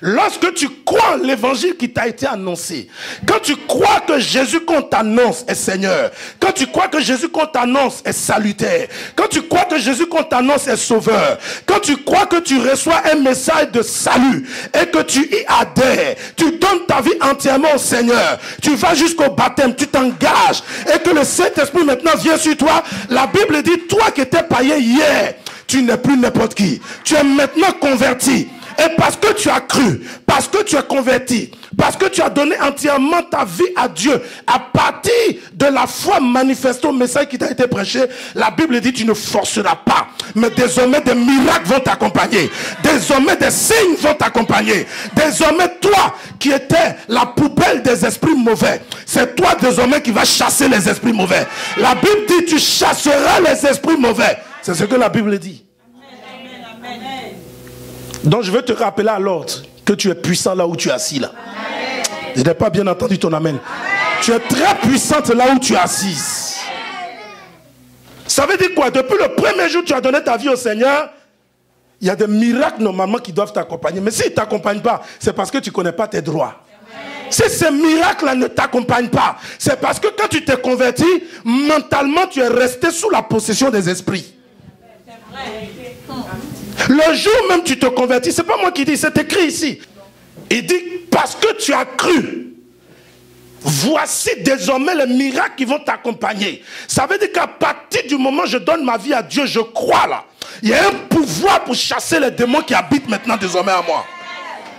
Lorsque tu crois l'évangile qui t'a été annoncé, quand tu crois que Jésus qu'on t'annonce est Seigneur, quand tu crois que Jésus qu'on t'annonce est salutaire, quand tu crois que Jésus qu'on t'annonce est sauveur, quand tu crois que tu reçois un message de salut et que tu y adhères, tu donnes ta vie entièrement au Seigneur, tu vas jusqu'au baptême, tu t'engages et que le Saint-Esprit maintenant vient sur toi, la Bible dit, toi qui étais païen hier, tu n'es plus n'importe qui. Tu es maintenant converti. Et parce que tu as cru, parce que tu es converti, parce que tu as donné entièrement ta vie à Dieu, à partir de la foi manifestée au message qui t'a été prêché, la Bible dit tu ne forceras pas. Mais désormais des miracles vont t'accompagner. Désormais des signes vont t'accompagner. Désormais toi qui étais la poubelle des esprits mauvais, c'est toi désormais qui vas chasser les esprits mauvais. La Bible dit tu chasseras les esprits mauvais. C'est ce que la Bible dit. Donc je veux te rappeler à l'ordre que tu es puissant là où tu es assis là. Amen. Je n'ai pas bien entendu ton amen. Amen. Tu es très puissante là où tu es assise. Ça veut dire quoi? Depuis le premier jour où tu as donné ta vie au Seigneur, il y a des miracles normalement qui doivent t'accompagner. Mais s'ils ne t'accompagnent pas, c'est parce que tu ne connais pas tes droits. Amen. Si ces miracles-là ne t'accompagnent pas, c'est parce que quand tu t'es converti, mentalement tu es resté sous la possession des esprits. C'est vrai. Le jour même tu te convertis, c'est pas moi qui dis, c'est écrit ici. Il dit, parce que tu as cru, voici désormais les miracles qui vont t'accompagner. Ça veut dire qu'à partir du moment où je donne ma vie à Dieu, je crois là. Il y a un pouvoir pour chasser les démons qui habitent maintenant désormais à moi.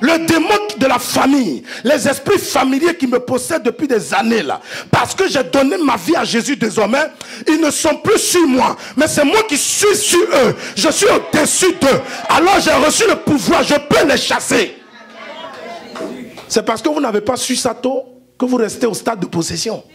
Le démon de la famille, les esprits familiers qui me possèdent depuis des années là, parce que j'ai donné ma vie à Jésus désormais, ils ne sont plus sur moi, mais c'est moi qui suis sur eux. Je suis au-dessus d'eux. Alors j'ai reçu le pouvoir, je peux les chasser. C'est parce que vous n'avez pas su ça tôt que vous restez au stade de possession.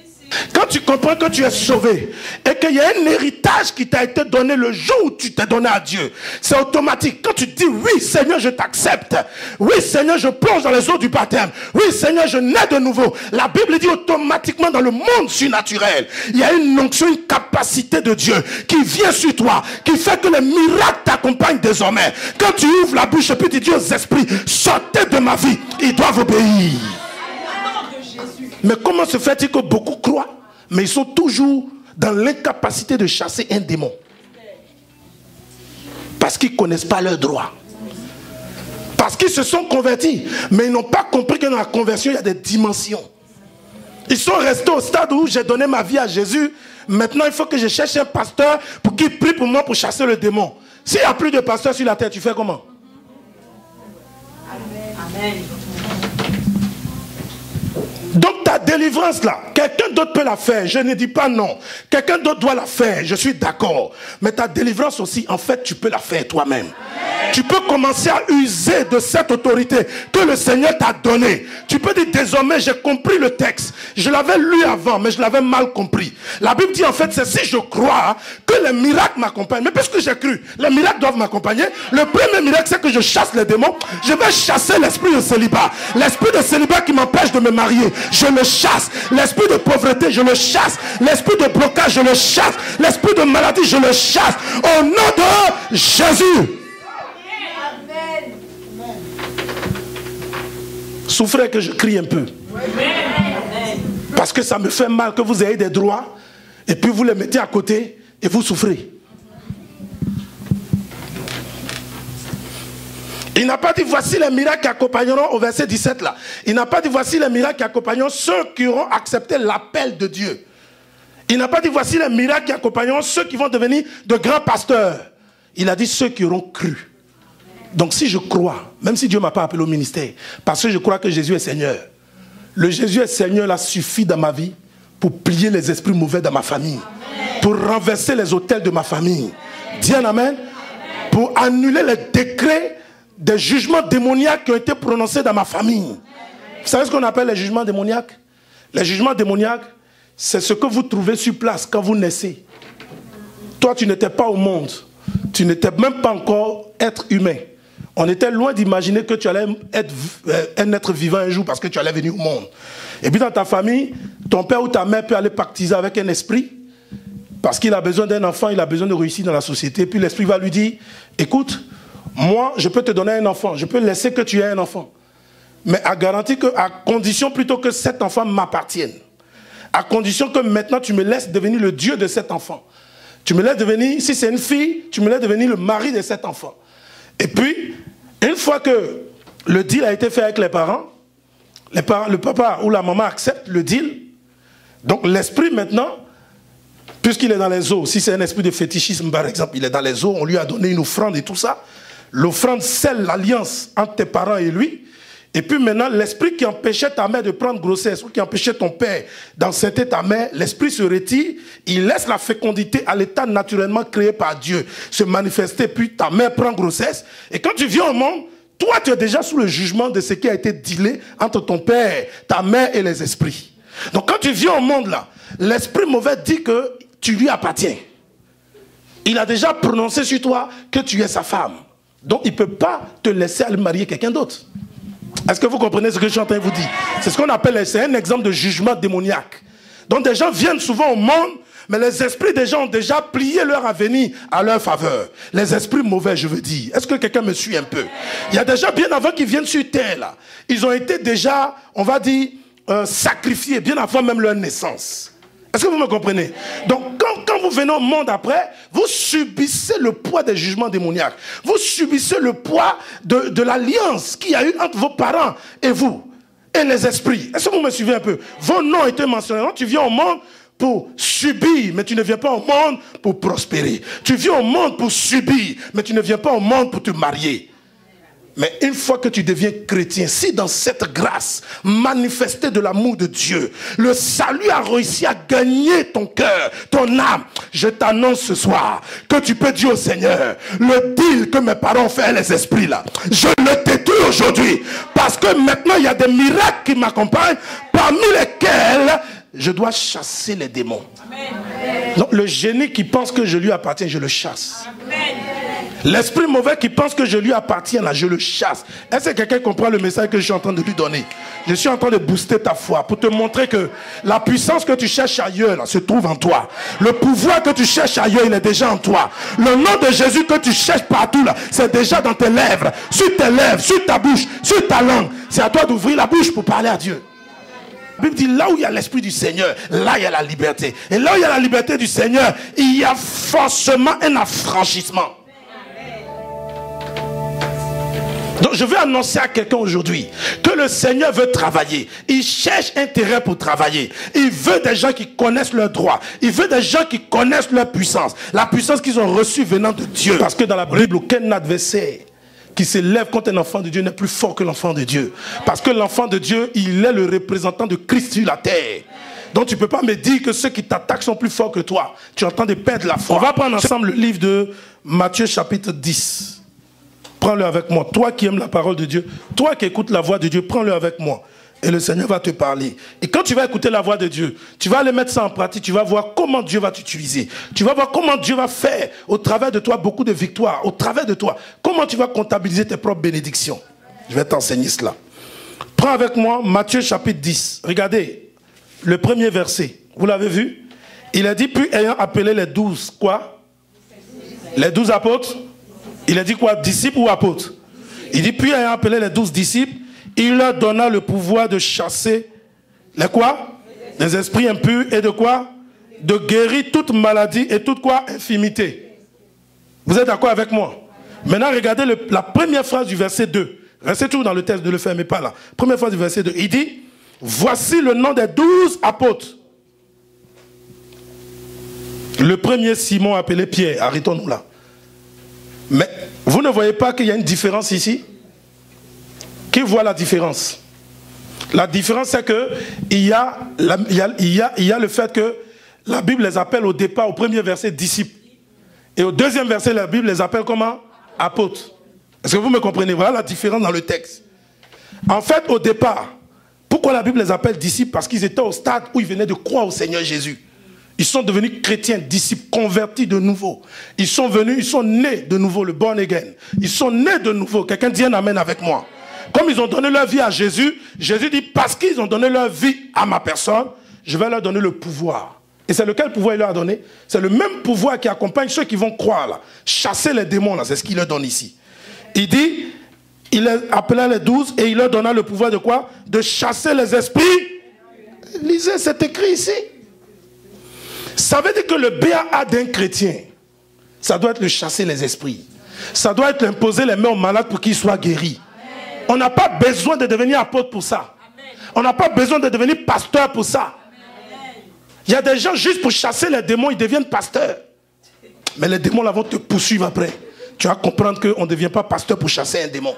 Quand tu comprends que tu es sauvé et qu'il y a un héritage qui t'a été donné le jour où tu t'es donné à Dieu, c'est automatique. Quand tu dis oui Seigneur je t'accepte, oui Seigneur je plonge dans les eaux du baptême, oui Seigneur je nais de nouveau, la Bible dit automatiquement dans le monde surnaturel, il y a une onction, une capacité de Dieu qui vient sur toi, qui fait que les miracles t'accompagnent désormais. Quand tu ouvres la bouche et puis tu dis aux esprits, sortez de ma vie, ils doivent obéir. Mais comment se fait-il que beaucoup croient, mais ils sont toujours dans l'incapacité de chasser un démon? Parce qu'ils ne connaissent pas leurs droits. Parce qu'ils se sont convertis, mais ils n'ont pas compris que dans la conversion, il y a des dimensions. Ils sont restés au stade où j'ai donné ma vie à Jésus. Maintenant, il faut que je cherche un pasteur pour qu'il prie pour moi pour chasser le démon. S'il n'y a plus de pasteur sur la terre, tu fais comment? Amen. Donc ta délivrance là, quelqu'un d'autre peut la faire, je ne dis pas non. Quelqu'un d'autre doit la faire, je suis d'accord. Mais ta délivrance aussi, en fait, tu peux la faire toi-même. Tu peux commencer à user de cette autorité que le Seigneur t'a donnée. Tu peux dire désormais, j'ai compris le texte. Je l'avais lu avant, mais je l'avais mal compris. La Bible dit en fait, c'est si je crois que les miracles m'accompagnent. Mais puisque j'ai cru, les miracles doivent m'accompagner. Le premier miracle, c'est que je chasse les démons. Je vais chasser l'esprit de célibat. L'esprit de célibat qui m'empêche de me marier, je le chasse. L'esprit de pauvreté, je le chasse. L'esprit de blocage, je le chasse. L'esprit de maladie, je le chasse. Au nom de Jésus. Souffrez que je crie un peu. Parce que ça me fait mal que vous ayez des droits et puis vous les mettez à côté et vous souffrez. Il n'a pas dit voici les miracles qui accompagneront au verset 17 là. Il n'a pas dit voici les miracles qui accompagneront ceux qui auront accepté l'appel de Dieu. Il n'a pas dit voici les miracles qui accompagneront ceux qui vont devenir de grands pasteurs. Il a dit ceux qui auront cru. Donc si je crois, même si Dieu ne m'a pas appelé au ministère, parce que je crois que Jésus est Seigneur, le Jésus est Seigneur là suffit dans ma vie pour plier les esprits mauvais dans ma famille, amen. Pour renverser les autels de ma famille. Dis un amen. Pour annuler les décrets des jugements démoniaques qui ont été prononcés dans ma famille. Vous savez ce qu'on appelle les jugements démoniaques? Les jugements démoniaques, c'est ce que vous trouvez sur place quand vous naissez. Toi, tu n'étais pas au monde. Tu n'étais même pas encore être humain. On était loin d'imaginer que tu allais être un être vivant un jour parce que tu allais venir au monde. Et puis dans ta famille, ton père ou ta mère peut aller pactiser avec un esprit parce qu'il a besoin d'un enfant, il a besoin de réussir dans la société. Puis l'esprit va lui dire, écoute, moi je peux te donner un enfant, je peux laisser que tu aies un enfant. Mais à garantir que, à condition plutôt que cet enfant m'appartienne. À condition que maintenant tu me laisses devenir le Dieu de cet enfant. Tu me laisses devenir, si c'est une fille, tu me laisses devenir le mari de cet enfant. Et puis, une fois que le deal a été fait avec les parents, le papa ou la maman accepte le deal. Donc l'esprit maintenant, puisqu'il est dans les eaux, si c'est un esprit de fétichisme par exemple, il est dans les eaux, on lui a donné une offrande et tout ça. L'offrande scelle l'alliance entre tes parents et lui. Et puis maintenant, l'esprit qui empêchait ta mère de prendre grossesse ou qui empêchait ton père d'enceinte ta mère, l'esprit se retire, il laisse la fécondité à l'état naturellement créé par Dieu se manifester, puis ta mère prend grossesse. Et quand tu viens au monde, toi tu es déjà sous le jugement de ce qui a été dealé entre ton père, ta mère et les esprits. Donc quand tu viens au monde là, l'esprit mauvais dit que tu lui appartiens. Il a déjà prononcé sur toi que tu es sa femme. Donc il ne peut pas te laisser aller marier quelqu'un d'autre. Est-ce que vous comprenez ce que je suis en train de vous dire? C'est ce qu'on appelle, c'est un exemple de jugement démoniaque. Donc des gens viennent souvent au monde, mais les esprits des gens ont déjà plié leur avenir à leur faveur. Les esprits mauvais, je veux dire. Est-ce que quelqu'un me suit un peu? Il y a des gens bien avant qu'ils viennent sur terre, là. Ils ont été déjà, on va dire, sacrifiés, bien avant même leur naissance. Est-ce que vous me comprenez? Donc quand vous venez au monde après, vous subissez le poids des jugements démoniaques. Vous subissez le poids de l'alliance qu'il y a eu entre vos parents et vous, et les esprits. Est-ce que vous me suivez un peu? Vos noms ont été mentionnés. Tu viens au monde pour subir, mais tu ne viens pas au monde pour prospérer. Tu viens au monde pour subir, mais tu ne viens pas au monde pour te marier. Mais une fois que tu deviens chrétien, si dans cette grâce manifestée de l'amour de Dieu, le salut a réussi à gagner ton cœur, ton âme, je t'annonce ce soir que tu peux dire au Seigneur, le deal que mes parents ont fait avec les esprits là, je le détruis aujourd'hui. Parce que maintenant il y a des miracles qui m'accompagnent, parmi lesquels je dois chasser les démons. Amen. Donc le génie qui pense que je lui appartiens, je le chasse. Amen. L'esprit mauvais qui pense que je lui appartiens, là, je le chasse. Est-ce que quelqu'un comprend le message que je suis en train de lui donner? Je suis en train de booster ta foi pour te montrer que la puissance que tu cherches ailleurs là, se trouve en toi. Le pouvoir que tu cherches ailleurs, il est déjà en toi. Le nom de Jésus que tu cherches partout, là, c'est déjà dans tes lèvres, sur ta bouche, sur ta langue. C'est à toi d'ouvrir la bouche pour parler à Dieu. La Bible dit, là où il y a l'esprit du Seigneur, là il y a la liberté. Et là où il y a la liberté du Seigneur, il y a forcément un affranchissement. Donc je veux annoncer à quelqu'un aujourd'hui que le Seigneur veut travailler. Il cherche un terrain pour travailler. Il veut des gens qui connaissent leurs droits. Il veut des gens qui connaissent leur puissance. La puissance qu'ils ont reçue venant de Dieu. Parce que dans la Bible, aucun adversaire qui s'élève contre un enfant de Dieu n'est plus fort que l'enfant de Dieu. Parce que l'enfant de Dieu, il est le représentant de Christ sur la terre. Donc tu ne peux pas me dire que ceux qui t'attaquent sont plus forts que toi. Tu es en train de perdre la foi. On va prendre ensemble le livre de Matthieu chapitre 10. Prends-le avec moi. Toi qui aimes la parole de Dieu, toi qui écoutes la voix de Dieu, prends-le avec moi. Et le Seigneur va te parler. Et quand tu vas écouter la voix de Dieu, tu vas aller mettre ça en pratique. Tu vas voir comment Dieu va t'utiliser. Tu vas voir comment Dieu va faire au travers de toi beaucoup de victoires. Au travers de toi. Comment tu vas comptabiliser tes propres bénédictions. Je vais t'enseigner cela. Prends avec moi Matthieu chapitre 10. Regardez le premier verset. Vous l'avez vu? Il a dit, puis ayant appelé les 12, quoi? Les 12 apôtres. Il a dit quoi? Disciples ou apôtres? Il dit, puis ayant appelé les 12 disciples, il leur donna le pouvoir de chasser les quoi? Les esprits impurs et de quoi? De guérir toute maladie et toute quoi? Infirmité. Vous êtes d'accord avec moi? Maintenant, regardez la première phrase du verset 2. Restez toujours dans le texte, ne le fermez pas là. Première phrase du verset 2. Il dit, voici le nom des 12 apôtres. Le premier, Simon, appelé Pierre. Arrêtons-nous là. Mais vous ne voyez pas qu'il y a une différence ici? Qui voit la différence? La différence, c'est que il y a le fait que la Bible les appelle au départ, au premier verset, disciples. Et au deuxième verset, la Bible les appelle comment? Apôtres. Est-ce que vous me comprenez? Voilà la différence dans le texte. En fait, au départ, pourquoi la Bible les appelle disciples? Parce qu'ils étaient au stade où ils venaient de croire au Seigneur Jésus. Ils sont devenus chrétiens, disciples, convertis de nouveau. Ils sont venus, ils sont nés de nouveau, le born again. Ils sont nés de nouveau. Quelqu'un dit un amen avec moi. Comme ils ont donné leur vie à Jésus, Jésus dit, parce qu'ils ont donné leur vie à ma personne, je vais leur donner le pouvoir. Et c'est lequel pouvoir il leur a donné? C'est le même pouvoir qui accompagne ceux qui vont croire là. Chasser les démons là, c'est ce qu'il leur donne ici. Il dit, Il les appela les 12 et il leur donna le pouvoir de quoi? De chasser les esprits. Lisez, c'est écrit ici. Ça veut dire que le BAA d'un chrétien, ça doit être le chasser les esprits. Ça doit être imposer les mains aux malades pour qu'ils soient guéris. On n'a pas besoin de devenir apôtre pour ça. On n'a pas besoin de devenir pasteur pour ça. Il y a des gens juste pour chasser les démons, ils deviennent pasteurs. Mais les démons là vont te poursuivre après. Tu vas comprendre qu'on ne devient pas pasteur pour chasser un démon.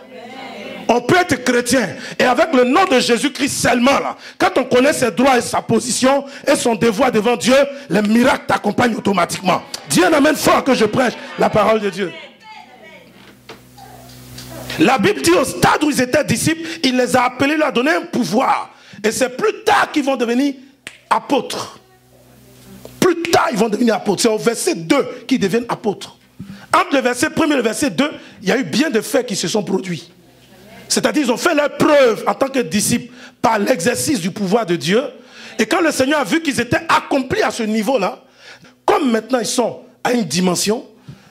On peut être chrétien et avec le nom de Jésus-Christ seulement là, quand on connaît ses droits et sa position et son devoir devant Dieu, les miracles t'accompagnent automatiquement. Dieu n'amène fort que je prêche la parole de Dieu. La Bible dit au stade où ils étaient disciples, il les a appelés, leur a donné un pouvoir. Et c'est plus tard qu'ils vont devenir apôtres. Plus tard, ils vont devenir apôtres. C'est au verset 2 qu'ils deviennent apôtres. Entre le verset 1 et le verset 2, il y a eu bien de faits qui se sont produits. C'est-à-dire qu'ils ont fait leur preuve en tant que disciples par l'exercice du pouvoir de Dieu. Et quand le Seigneur a vu qu'ils étaient accomplis à ce niveau-là, comme maintenant ils sont à une dimension,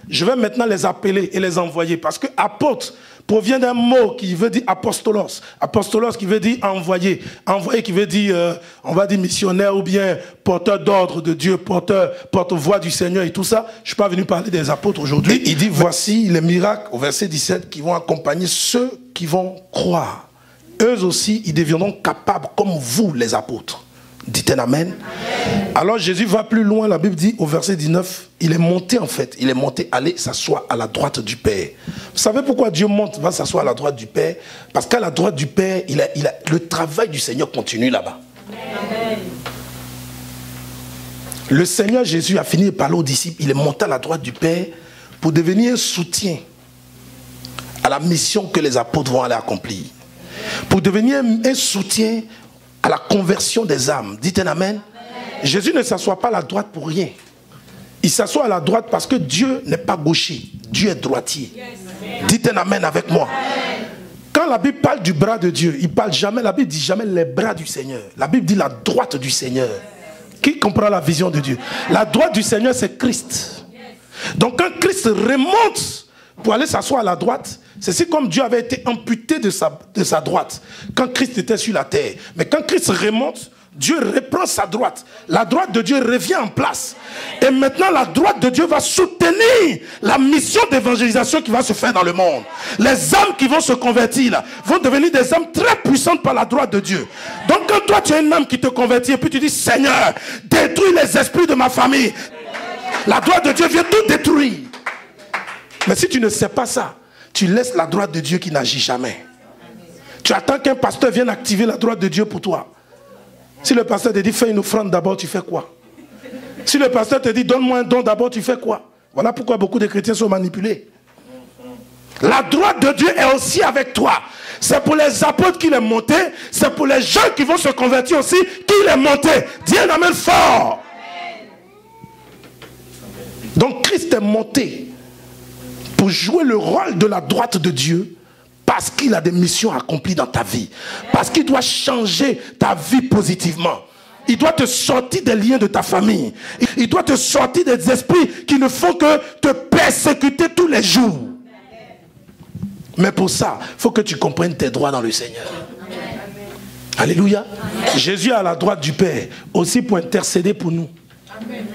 je vais maintenant les appeler et les envoyer. Parce que apôtre provient d'un mot qui veut dire apostolos. Apostolos qui veut dire envoyer. Envoyer qui veut dire, on va dire missionnaire ou bien porteur d'ordre de Dieu, porte-voix du Seigneur et tout ça. Je ne suis pas venu parler des apôtres aujourd'hui. Et il dit, voici les miracles, au verset 17, qui vont accompagner ceux qui vont croire. Eux aussi, ils deviendront capables comme vous, les apôtres. Dites un amen. Alors Jésus va plus loin, la Bible dit au verset 19, il est monté en fait, il est monté, aller s'asseoir à la droite du Père. Vous savez pourquoi Dieu monte, va s'asseoir à la droite du Père? Parce qu'à la droite du Père, le travail du Seigneur continue là-bas. Le Seigneur Jésus a fini de parler aux disciples, il est monté à la droite du Père pour devenir un soutien à la mission que les apôtres vont aller accomplir. Pour devenir un soutien à la conversion des âmes. Dites un amen. Jésus ne s'assoit pas à la droite pour rien. Il s'assoit à la droite parce que Dieu n'est pas gaucher. Dieu est droitier. Dites un amen avec moi. Quand la Bible parle du bras de Dieu, il parle jamais, la Bible dit jamais les bras du Seigneur. La Bible dit la droite du Seigneur. Qui comprend la vision de Dieu? La droite du Seigneur, c'est Christ. Donc quand Christ remonte pour aller s'asseoir à la droite, c'est comme Dieu avait été amputé de sa droite quand Christ était sur la terre. Mais quand Christ remonte, Dieu reprend sa droite. La droite de Dieu revient en place. Et maintenant, la droite de Dieu va soutenir la mission d'évangélisation qui va se faire dans le monde. Les âmes qui vont se convertir là, vont devenir des âmes très puissantes par la droite de Dieu. Donc quand toi tu as une âme qui te convertit et puis tu dis, Seigneur, détruis les esprits de ma famille. La droite de Dieu vient tout détruire. Mais si tu ne sais pas ça, tu laisses la droite de Dieu qui n'agit jamais. Tu attends qu'un pasteur vienne activer la droite de Dieu pour toi. Si le pasteur te dit fais une offrande d'abord, tu fais quoi? Si le pasteur te dit donne-moi un don d'abord, tu fais quoi? Voilà pourquoi beaucoup de chrétiens sont manipulés. La droite de Dieu est aussi avec toi. C'est pour les apôtres qu'il est monté. C'est pour les gens qui vont se convertir aussi qu'il est monté. Dis un amen fort. Donc Christ est monté pour jouer le rôle de la droite de Dieu parce qu'il a des missions accomplies dans ta vie. Parce qu'il doit changer ta vie positivement. Il doit te sortir des liens de ta famille. Il doit te sortir des esprits qui ne font que te persécuter tous les jours. Mais pour ça, il faut que tu comprennes tes droits dans le Seigneur. Alléluia. Jésus est à la droite du Père aussi pour intercéder pour nous. Amen.